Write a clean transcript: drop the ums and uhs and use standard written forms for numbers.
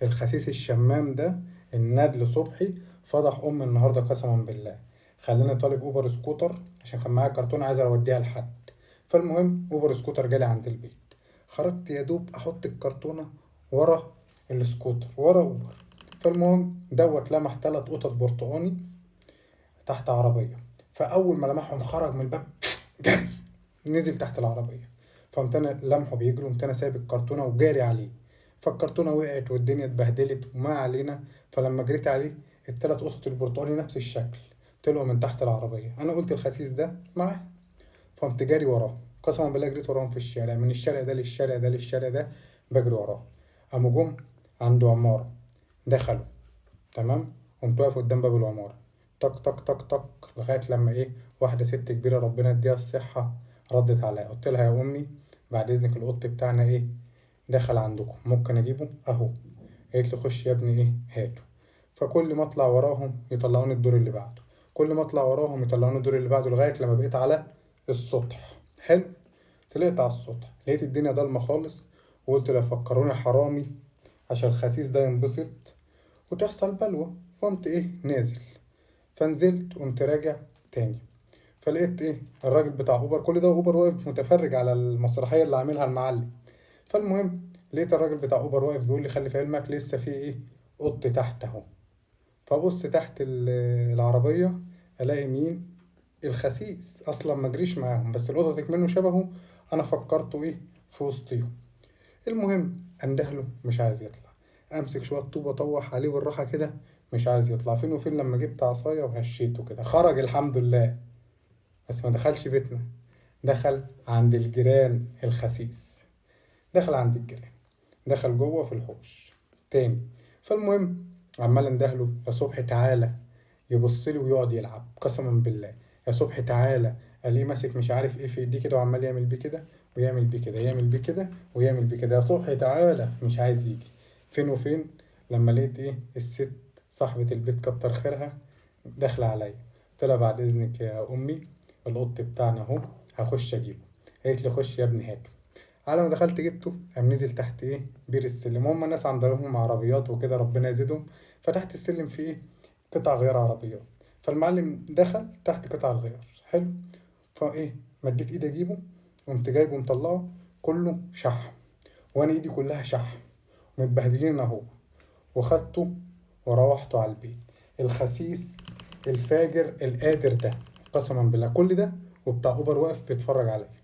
الخسيس الشمام ده الندل صبحي فضح امي النهارده قسما بالله. خلاني طالب اوبر سكوتر عشان كان معايا كرتونه عايز اوديها لحد. فالمهم اوبر سكوتر جالي عند البيت. خرجت يا دوب احط الكرتونه ورا السكوتر ورا اوبر. فالمهم لمح 3 قطط برتقاني تحت عربيه. فاول ما لمحهم خرج من الباب جري نزل تحت العربيه. فقمت انا لمحه بيجري قمت انا سايب الكرتونه وجاري عليه. فالكرتونه وقعت والدنيا اتبهدلت وما علينا. فلما جريت عليه ال3 قطط البرتقالي نفس الشكل طلعوا من تحت العربيه. انا قلت الخسيس ده معاه. فقمت جاري وراه قسما بالله. جريت وراهم في الشارع من الشارع ده للشارع ده للشارع ده بجري وراه. قاموا جم عنده عماره دخلوا. تمام. قمت واقف قدام باب العماره طق طق طق طق لغايه لما واحده ست كبيره ربنا يديها الصحه ردت عليا. قلت لها يا امي بعد اذنك القط بتاعنا دخل عندكم ممكن اجيبه اهو. قالت لي خش يا ابني هاته. فكل ما اطلع وراهم يطلعوني الدور اللي بعده. كل ما اطلع وراهم يطلعوني الدور اللي بعده لغايه لما بقيت على السطح. حلو. طلعت على السطح لقيت الدنيا ضلمه خالص. وقلت لا فكروني حرامي عشان الخسيس ده ينبسط وتحصل بلوى. فقمت نازل. فنزلت قمت راجع تاني. فلقيت الراجل بتاع اوبر كل ده اوبر واقف متفرج على المسرحيه اللي عاملها المعلم. فالمهم لقيت الراجل بتاع اوبر واقف بيقول لي خلي في علمك لسه في قط تحت اهو. فبص تحت العربيه الاقي مين؟ الخسيس. اصلا ما جريش معاهم بس القطط منه شبهه. انا فكرته في وسطيهم. المهم اندهله مش عايز يطلع. امسك شويه طوبه اطوح عليه بالراحه كده مش عايز يطلع. فين وفين لما جبت عصايه وهشيته كده خرج الحمد لله. بس ما دخلش بيتنا. دخل عند الجيران الخسيس. دخل عند الجيران. دخل جوه في الحوش تاني. فالمهم عمال اندهله يا صبحي تعالى. يبص لي ويقعد يلعب قسما بالله. يا صبحي تعالى. الاقيه ماسك مش عارف في ايديه كده وعمال يعمل بيه كده ويعمل بيه كده يعمل بيه كده ويعمل بيه كده. يا صبحي تعالى مش عايز يجي. فين وفين لما لقيت الست صاحبة البيت كتر خيرها داخلة عليا. قلت لها بعد اذنك يا امي القط بتاعنا اهو هخش اجيبه. قالت لي خش يا ابني هاته. على ما دخلت جبته قام نزل تحت بير السلم. هم الناس عندهم عربيات وكده ربنا يزيدهم. فتحت السلم في قطع غيار عربيات. فالمعلم دخل تحت قطع الغيار. حلو. مديت ايدي اجيبه. قمت جايبه مطلعه كله شحم. وانا ايدي كلها شحم متبهدلين اهو. وخدته وروحته على البيت. الخسيس الفاجر القادر ده قسما بالله كل ده وبتاع اوبر واقف بيتفرج عليا.